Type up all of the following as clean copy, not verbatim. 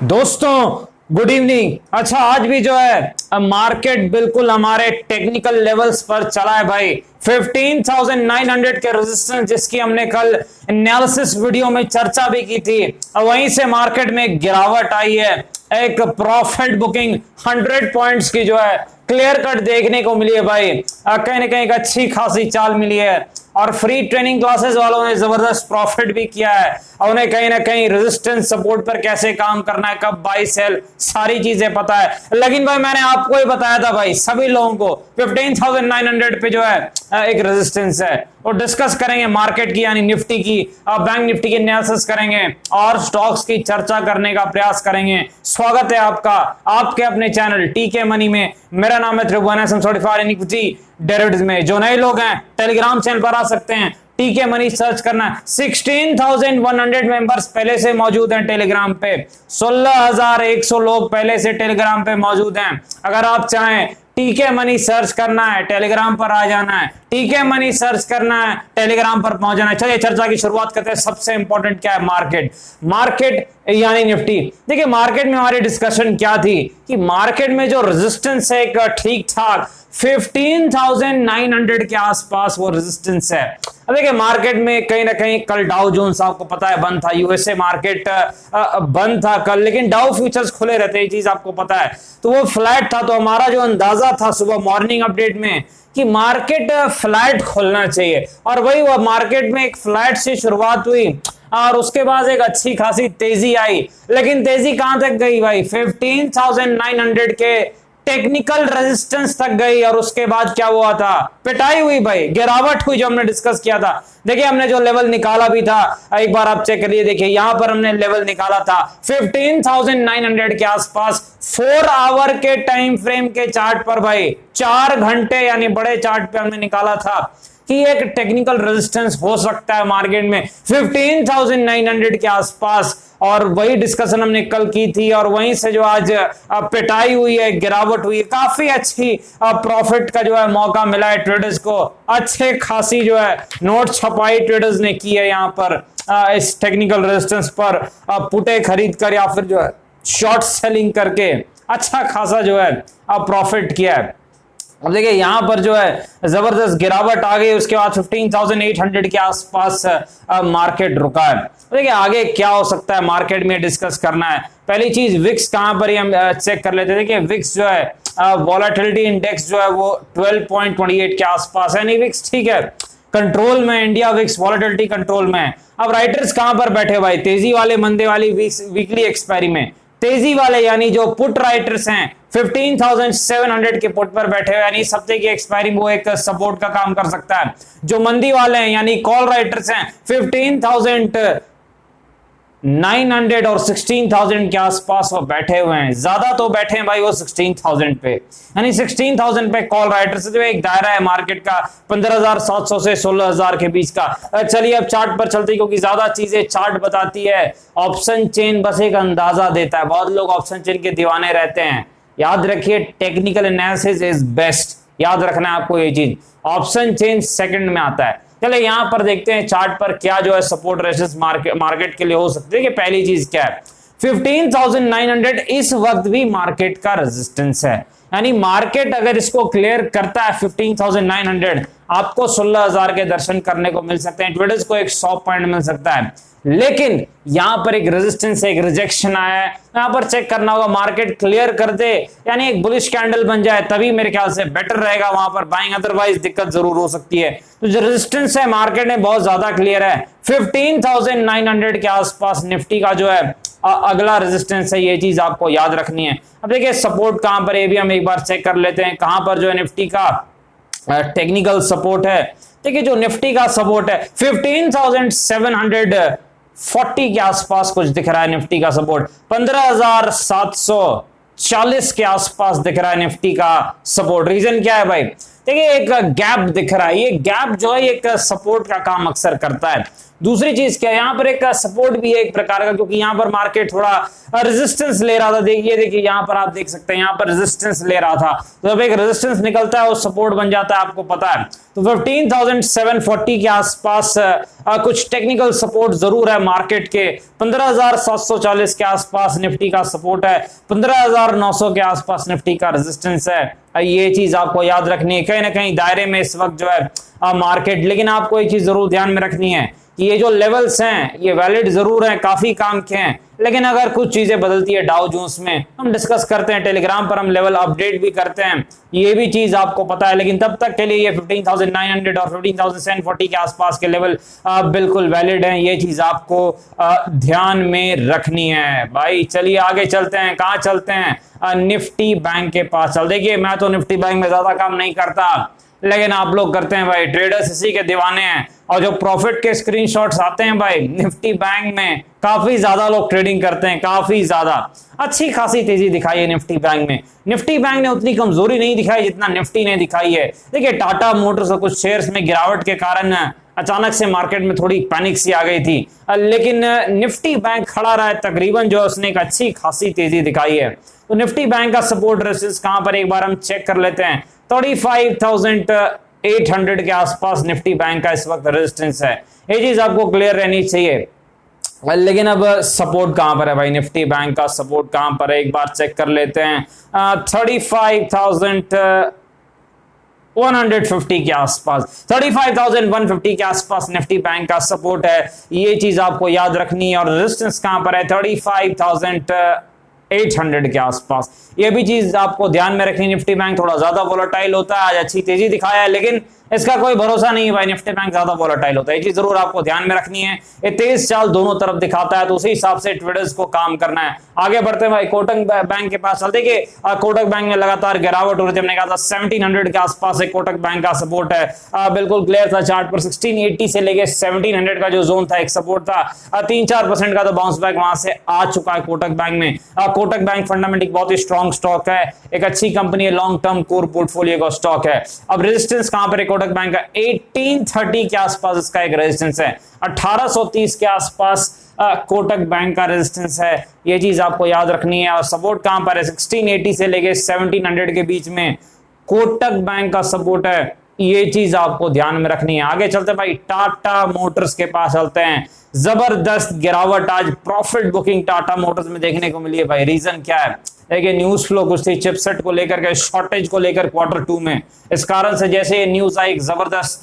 दोस्तों good evening. अच्छा, आज भी जो है मार्केट बिल्कुल हमारे टेक्निकल लेवल्स पर चला है भाई। 15,900 के रेजिस्टेंस जिसकी हमने कल एनालिसिस वीडियो में चर्चा भी की थी, वहीं से मार्केट में गिरावट आई है। एक प्रॉफिट बुकिंग 100 पॉइंट्स की जो है क्लियर कट देखने को मिली है भाई। कहीं ना कहीं एक अच्छी खासी चाल मिली है और फ्री ट्रेनिंग क्लासेस वालों ने जबरदस्त प्रॉफिट भी किया है और उन्हें कहीं ना कहीं रेजिस्टेंस सपोर्ट पर कैसे काम करना है, कब बाई सेल, सारी चीजें पता है। लेकिन भाई मैंने आपको ही बताया था भाई, सभी लोगों को 15,900 पे जो है एक रेजिस्टेंस है। और डिस्कस करेंगे मार्केट की यानी निफ्टी की, बैंक निफ्टी की एनालिसिस करेंगे और स्टॉक्स की चर्चा करने का प्रयास करेंगे। स्वागत है आपका आपके अपने चैनल टीके मनी में। मेरा नाम है त्रिभुवन सर्टिफाइड इन इक्विटी डेरिवेटिव्स में। जो नए लोग हैं टेलीग्राम चैनल पर आ सकते हैं, टीके मनी सर्च करना है। 16,100 मेंबर्स पहले से मौजूद हैं टेलीग्राम पे। 16,100 लोग पहले से टेलीग्राम पे मौजूद हैं। अगर आप चाहें टीके मनी सर्च करना है, टेलीग्राम पर आ जाना है, टीके मनी सर्च करना है, टेलीग्राम पर पहुंच जाना है। चलिए चर्चा की शुरुआत करते हैं। सबसे इंपॉर्टेंट क्या है? मार्केट यानी निफ्टी। देखिए मार्केट में हमारी डिस्कशन क्या थी कि मार्केट में जो रेजिस्टेंस है एक ठीक ठाक 15,900 के आसपास वो रेजिस्टेंस है। अब देखिए मार्केट में कहीं ना कहीं कल डाउ जोन्स आपको पता है बंद था, यूएसए मार्केट बंद था कल, लेकिन डाउ फ्यूचर्स खुले रहते हैं, ये चीज आपको पता है। तो वो फ्लैट था, तो हमारा जो अंदाजा था सुबह मॉर्निंग अपडेट में कि मार्केट फ्लैट खुलना चाहिए, और वही हुआ। मार्केट में एक फ्लैट से शुरुआत हुई और उसके बाद एक अच्छी खासी तेजी आई, लेकिन तेजी कहां तक गई भाई? 15,900 के टेक्निकल रेजिस्टेंस तक गई और उसके बाद क्या हुआ था? पिटाई हुई भाई, गिरावट हुई, जो हमने डिस्कस किया था। देखिए हमने जो लेवल निकाला भी था, एक बार आप चेक करिए। देखिए यहां पर हमने लेवल निकाला था 15,900 के आसपास 4 आवर के टाइम फ्रेम के चार्ट पर भाई, 4 घंटे यानी बड़े चार्ट पे हमने निकाला था कि एक टेक्निकल रेजिस्टेंस हो सकता है मार्केट में 15,900 के आसपास। और वही डिस्कशन हमने कल की थी और वहीं से जो आज पिटाई हुई है, गिरावट हुई है, काफी अच्छी प्रॉफिट का जो है मौका मिला है ट्रेडर्स को। अच्छे खासी जो है नोट छपाई ट्रेडर्स ने की है यहाँ पर इस टेक्निकल रेजिस्टेंस पर पुटे खरीद कर या फिर जो है शॉर्ट सेलिंग करके अच्छा खासा जो है प्रॉफिट किया है। अब देखिए यहां पर जो है जबरदस्त गिरावट आ गई, उसके बाद 15,800 के आसपास मार्केट रुका है। देखिए आगे क्या हो सकता है मार्केट में डिस्कस करना है। पहली चीज विक्स कहां पर ही हम चेक कर लेते हैं। देखिए विक्स जो है वॉलेटिलिटी इंडेक्स जो है वो 12.28 के आसपास है। नहीं विक्स ठीक है, कंट्रोल में इंडिया विक्स वॉलेटिलिटी कंट्रोल में है। अब राइटर्स कहां पर बैठे भाई? तेजी वाले मंदे वाली वीकली एक्सपायरी में। तेजी वाले यानी जो पुट राइटर्स हैं 15,700 के पुट पर बैठे हुए, यानी इस हफ्ते की एक्सपायरी वो एक सपोर्ट का काम कर सकता है। जो मंदी वाले हैं यानी कॉल राइटर्स हैं 15,900 और 16,000 के आसपास वो बैठे हुए हैं। ज्यादा तो बैठे हैं भाई वो 16,000 पे, यानी 16,000 पे कॉल राइटर्स जो एक दायरा है मार्केट का 15,700 से 16,000 के बीच का। चलिए अब चार्ट पर चलते, क्योंकि ज्यादा चीजें चार्ट बताती है, ऑप्शन चेन बस एक अंदाजा देता है। बहुत लोग ऑप्शन चेन के दीवाने रहते हैं। याद रखिए टेक्निकल एनालिसिस इज बेस्ट, याद रखना है आपको ये चीज। ऑप्शन चेन सेकंड में आता है। चले यहां पर देखते हैं चार्ट पर क्या जो है सपोर्ट रेजिस्टेंस मार्केट के लिए हो सकती है। कि पहली चीज क्या है, 15,900 इस वक्त भी मार्केट का रेजिस्टेंस है, यानी मार्केट अगर इसको क्लियर करता है 15,900, आपको 16,000 के दर्शन करने को मिल सकते हैं, ट्रेडर्स को एक 100 पॉइंट मिल सकता है। लेकिन यहां पर एक रेजिस्टेंस, एक रिजेक्शन आया है, यहां पर चेक करना होगा मार्केट क्लियर कर दे, यानी एक बुलिश कैंडल बन जाए, तभी मेरे ख्याल से बेटर रहेगा वहां पर बाइंग, अदरवाइज दिक्कत जरूर हो सकती है। तो जो रेजिस्टेंस है मार्केट में बहुत ज्यादा क्लियर है, 15,900 के आसपास निफ्टी का जो है अगला रेजिस्टेंस है, ये चीज आपको याद रखनी है। अब देखिए सपोर्ट कहां पर है, भी हम एक बार चेक कर लेते हैं कहां पर जो है निफ्टी का टेक्निकल सपोर्ट है। देखिए जो निफ्टी का सपोर्ट है 15,740 के आसपास कुछ दिख रहा है निफ्टी का सपोर्ट, 15,740 के आसपास दिख रहा है निफ्टी का सपोर्ट। रीजन क्या है भाई? देखिए एक गैप दिख रहा है, ये गैप जो है एक सपोर्ट का काम अक्सर करता है। दूसरी चीज क्या है, यहाँ पर एक सपोर्ट भी है एक प्रकार का, क्योंकि यहाँ पर मार्केट थोड़ा रेजिस्टेंस ले रहा था। देखिए यहाँ पर आप देख सकते हैं, यहाँ पर रेजिस्टेंस ले रहा था, तो जब एक रेजिस्टेंस निकलता है वो सपोर्ट बन जाता है, आपको पता है। तो 15,740 के आसपास कुछ टेक्निकल सपोर्ट जरूर है मार्केट के। 15,740 के आसपास निफ्टी का सपोर्ट है, 15,900 के आसपास निफ्टी का रेजिस्टेंस है। ये चीज आपको याद रखनी है, कहीं ना कहीं दायरे में इस वक्त जो है मार्केट। लेकिन आपको एक चीज जरूर ध्यान में रखनी है कि ये जो लेवल्स हैं ये वैलिड जरूर हैं, काफी काम के हैं, लेकिन अगर कुछ चीजें बदलती है डाउ जोन्स में, हम डिस्कस करते हैं टेलीग्राम पर, हम लेवल अपडेट भी करते हैं, ये भी चीज आपको पता है। लेकिन तब तक के लिए ये 15,900 और 15,740 के आसपास के लेवल बिल्कुल वैलिड हैं, ये चीज आपको ध्यान में रखनी है भाई। चलिए आगे चलते हैं, कहां चलते हैं, निफ्टी बैंक के पास चल। देखिए मैं तो निफ्टी बैंक में ज्यादा काम नहीं करता, लेकिन आप लोग करते हैं भाई, ट्रेडर्स इसी के दीवाने हैं। और जो प्रॉफिट के स्क्रीनशॉट्स आते हैं भाई निफ्टी बैंक में, काफी ज्यादा लोग ट्रेडिंग करते हैं, काफी ज्यादा अच्छी खासी तेजी दिखाई है निफ्टी बैंक में। निफ्टी बैंक ने उतनी कमजोरी नहीं दिखाई जितना निफ्टी ने दिखाई है। देखिए टाटा मोटर्स और कुछ शेयर्स में गिरावट के कारण अचानक से मार्केट में थोड़ी पैनिक सी आ गई थी, लेकिन निफ्टी बैंक खड़ा रहा है, तकरीबन जो उसने एक अच्छी खासी तेजी दिखाई है। तो निफ्टी बैंक का सपोर्ट रेजिस्टेंस कहां पर, एक बार हम चेक कर लेते हैं। 35,800 के आसपास निफ्टी बैंक का इस वक्त रेजिस्टेंस है, ये चीज आपको क्लियर रहनी चाहिए। लेकिन अब सपोर्ट कहां पर है भाई, निफ्टी बैंक का सपोर्ट कहां पर है, एक बार चेक कर लेते हैं। 35,150 के आसपास, 35,150 के आसपास निफ्टी बैंक का सपोर्ट है, ये चीज आपको याद रखनी है। और रेजिस्टेंस कहां पर है, 35,800 के आसपास, ये भी चीज आपको ध्यान में रखनी। निफ्टी बैंक थोड़ा ज्यादा वोलेटाइल होता है, आज अच्छी तेजी दिखाया है, लेकिन इसका कोई भरोसा नहीं है भाई, निफ्टी बैंक ज्यादा वोलेटाइल होता है, ये चीज जरूर आपको ध्यान में रखनी है। ये तेज चाल दोनों तरफ दिखाता है, तो उसी हिसाब से ट्रेडर्स को काम करना है। आगे बढ़ते हैं भाई, कोटक बैंक के पास चलते। देखिए कोटक बैंक में लगातार गिरावट हो रही थी, हमने कहा था 1700 के आसपास एक कोटक बैंक का सपोर्ट है, बिल्कुल क्लियर था चार्ट पर। 1680 से लेके 1700 का जो जोन था एक सपोर्ट था, 3-4% का तो बाउंस बैक वहां से आ चुका है कोटक बैंक में। कोटक बैंक फंडामेंटली बहुत ही स्ट्रॉन्ग स्टॉक है, एक अच्छी कंपनी है, लॉन्ग टर्म कोर पोर्टफोलियो का स्टॉक है। अब रेजिस्टेंस कहां पर है कोटक बैंक का, 1830 के आसपास इसका एक रेजिस्टेंस है, 1830 के आसपास कोटक बैंक का रेजिस्टेंस है, ये चीज आपको याद रखनी है। और सपोर्ट कहां पर है, 1680 से लेके 1700 के बीच में कोटक बैंक का सपोर्ट है, ये चीज आपको ध्यान में रखनी है। आगे चलते हैं भाई, टाटा मोटर्स के पास चलते हैं। जबरदस्त गिरावट आज प्रॉफिट बुकिंग टाटा मोटर्स में देखने को मिली है भाई, रीजन क्या है, देखिए न्यूज फ्लो कुछ थी चिपसेट को लेकर के, शॉर्टेज को लेकर Q2 में, इस कारण से जैसे ये न्यूज आई, एक जबरदस्त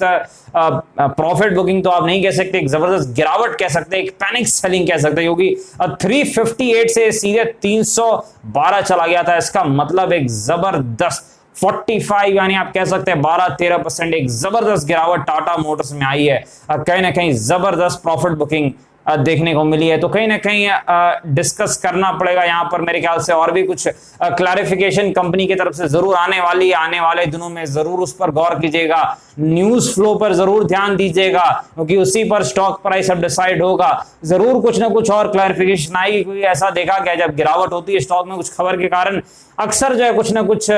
प्रॉफिट बुकिंग तो आप नहीं कह सकते, एक जबरदस्त गिरावट कह सकते हैं, एक पैनिक सेलिंग कह सकते हैं, क्योंकि 358 से सीधे 312 चला गया था। इसका मतलब एक जबरदस्त 45 यानी आप कह सकते हैं 12-13% एक जबरदस्त गिरावट टाटा मोटर्स में आई है, कहीं ना कहीं जबरदस्त प्रॉफिट बुकिंग देखने को मिली है। तो कहीं ना कहीं डिस्कस करना पड़ेगा यहाँ पर, मेरे ख्याल से और भी कुछ क्लैरिफिकेशन कंपनी की तरफ से जरूर आने वाली है, आने वाले दिनों में जरूर उस पर गौर कीजिएगा, न्यूज फ्लो पर जरूर ध्यान दीजिएगा, क्योंकि उसी पर स्टॉक प्राइस अब डिसाइड होगा। जरूर कुछ ना कुछ और क्लैरिफिकेशन आएगी, क्योंकि ऐसा देखा गया जब गिरावट होती है स्टॉक में कुछ खबर के कारण, अक्सर जो है कुछ ना कुछ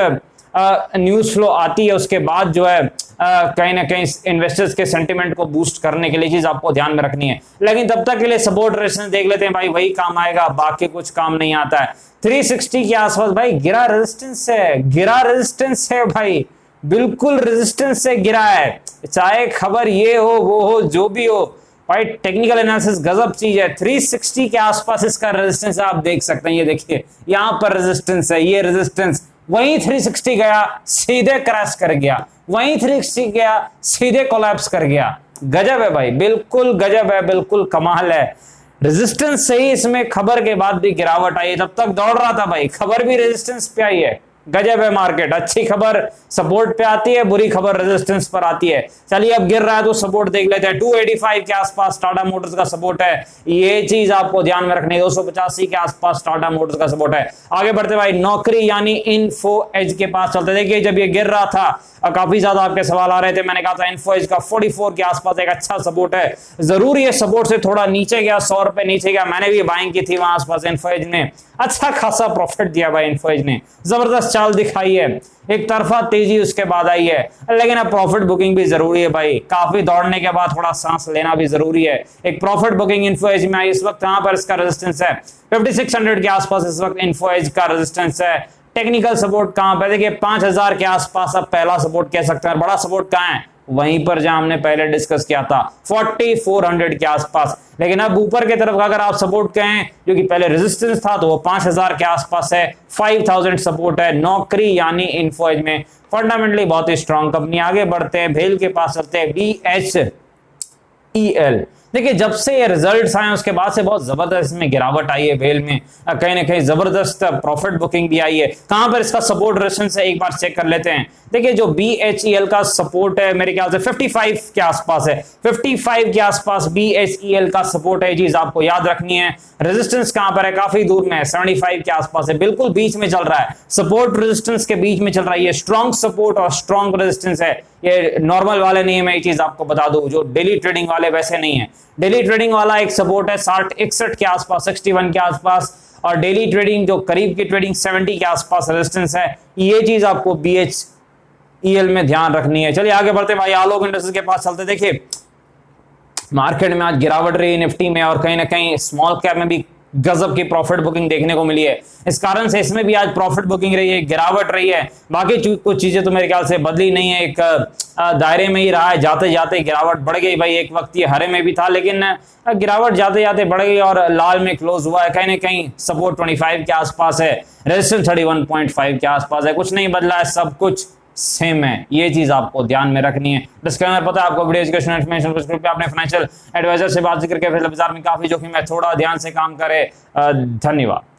न्यूज फ्लो आती है, उसके बाद जो है कहीं ना कहीं इन्वेस्टर्स के सेंटिमेंट को बूस्ट करने के लिए चीज आपको ध्यान में रखनी है। लेकिन तब तक के लिए सपोर्ट रेजिस्टेंस देख लेते हैं भाई, वही काम आएगा, बाकी कुछ काम नहीं आता है। 360 के आसपास भाई गिरा रेजिस्टेंस है, गिरा रेजिस्टेंस है भाई, बिल्कुल रेजिस्टेंस से गिरा है, चाहे खबर ये हो वो हो जो भी हो भाई, टेक्निकल एनालिसिस गजब चीज है। 360 के आसपास इसका रेजिस्टेंस आप देख सकते हैं, ये देखिए यहां पर रेजिस्टेंस है, ये रेजिस्टेंस, वहीं 360 गया सीधे क्रैश कर गया, वहीं 360 गया सीधे कोलैप्स कर गया। गजब है भाई, बिल्कुल गजब है, बिल्कुल कमाल है। रेजिस्टेंस से ही इसमें खबर के बाद भी गिरावट आई, तब तक दौड़ रहा था भाई, खबर भी रेजिस्टेंस पे आई है। गजब है मार्केट, अच्छी खबर सपोर्ट पे आती है, बुरी खबर रेजिस्टेंस पर आती है। चलिए अब गिर रहा है तो सपोर्ट देख लेते हैं। 285 के आसपास टाटा मोटर्स का सपोर्ट है, ये चीज आपको ध्यान में रखनी है। 285 के आसपास टाटा मोटर्स का सपोर्ट है। आगे बढ़ते भाई, नौकरी यानी इन्फो एज के पास चलते। देखिए जब ये गिर रहा था काफी ज्यादा आपके सवाल आ रहे थे, मैंने कहा था इन्फो एज का 44 के आसपास एक अच्छा सपोर्ट है, जरूर ये सपोर्ट से थोड़ा नीचे गया, 100 रुपए नीचे गया, मैंने भी बाइंग की थी वहां आसपास। इन्फो एज ने अच्छा खासा प्रॉफिट दिया भाई, इन्फो एज ने जबरदस्त चाल दिखाई है, एक तरफा तेजी उसके बाद आई है, लेकिन अब प्रॉफिट बुकिंग भी जरूरी है भाई, काफी दौड़ने के बाद थोड़ा सांस लेना भी जरूरी है। एक प्रॉफिट बुकिंग इन्फो एज में आई, इस वक्त कहां पर इसका रेजिस्टेंस है 5600 के आसपास इस वक्त इन्फो एज का रेजिस्टेंस है। टेक्निकल सपोर्ट कहां पर, देखिए 5000 के आसपास आप पहला सपोर्ट कह सकते हैं, बड़ा सपोर्ट कहां है, वहीं पर जहां हमने पहले डिस्कस किया था 4400 के आसपास। लेकिन अब ऊपर की तरफ अगर आप सपोर्ट कहें जो कि पहले रेजिस्टेंस था तो वो 5000 के आसपास है, 5000 सपोर्ट है। नौकरी यानी इन्फो एज में फंडामेंटली बहुत ही स्ट्रांग कंपनी। आगे बढ़ते हैं, भेल के पास चलते हैं, BHEL। देखिए जब से ये रिजल्ट्स आए उसके बाद से बहुत जबरदस्त इसमें गिरावट आई है भेल में, कहीं ना कहीं जबरदस्त प्रॉफिट बुकिंग भी आई है। कहां पर इसका सपोर्ट रेजिस्टेंस है एक बार चेक कर लेते हैं। देखिए जो BHEL का सपोर्ट है मेरे ख्याल से 55 के आसपास है, 55 के आसपास BHEL का सपोर्ट है, चीज आपको याद रखनी है। रेजिस्टेंस कहां पर है, काफी दूर में है, 75 के आसपास है, बिल्कुल बीच में चल रहा है, सपोर्ट रेजिस्टेंस के बीच में चल रहा है। ये स्ट्रॉन्ग सपोर्ट और स्ट्रॉन्ग रेजिस्टेंस है, ये नॉर्मल वाले नहीं है। मैं ये चीज आपको बता दूं, जो डेली ट्रेडिंग वाले वैसे नहीं है। डेली ट्रेडिंग वाला एक सपोर्ट है 60-61 के आसपास, 61 के आसपास, और डेली ट्रेडिंग जो करीब की ट्रेडिंग 70 के आसपास रेजिस्टेंस है। ये चीज आपको BHEL में ध्यान रखनी है। चलिए आगे बढ़ते हैं भाई, आलोक इंडस्ट्रीज के पास चलते। देखिए मार्केट में आज गिरावट रही निफ्टी में, और कहीं ना कहीं स्मॉल कैप में भी गजब की प्रॉफिट बुकिंग देखने को मिली है। इस कारण से इसमें भी आज प्रॉफिट बुकिंग रही है, गिरावट रही है। बाकी कुछ चीजें तो मेरे ख्याल से बदली नहीं है, एक दायरे में ही रहा है। जाते जाते गिरावट बढ़ गई भाई, एक वक्त ये हरे में भी था, लेकिन गिरावट जाते जाते बढ़ गई और लाल में क्लोज हुआ है। कहीं ना कहीं सपोर्ट 25 के आसपास है, रेजिस्टेंस 31.5 के आसपास है, कुछ नहीं बदला है, सब कुछ सेम है। ये चीज आपको ध्यान में रखनी है। डिस्क्लेमर पता है आपको, वीडियो एजुकेशन इन्फॉर्मेशन ग्रुप पे अपने फाइनेंशियल एडवाइजर से बात करके बाजार में काफी जोखिम है, थोड़ा ध्यान से काम करें। धन्यवाद।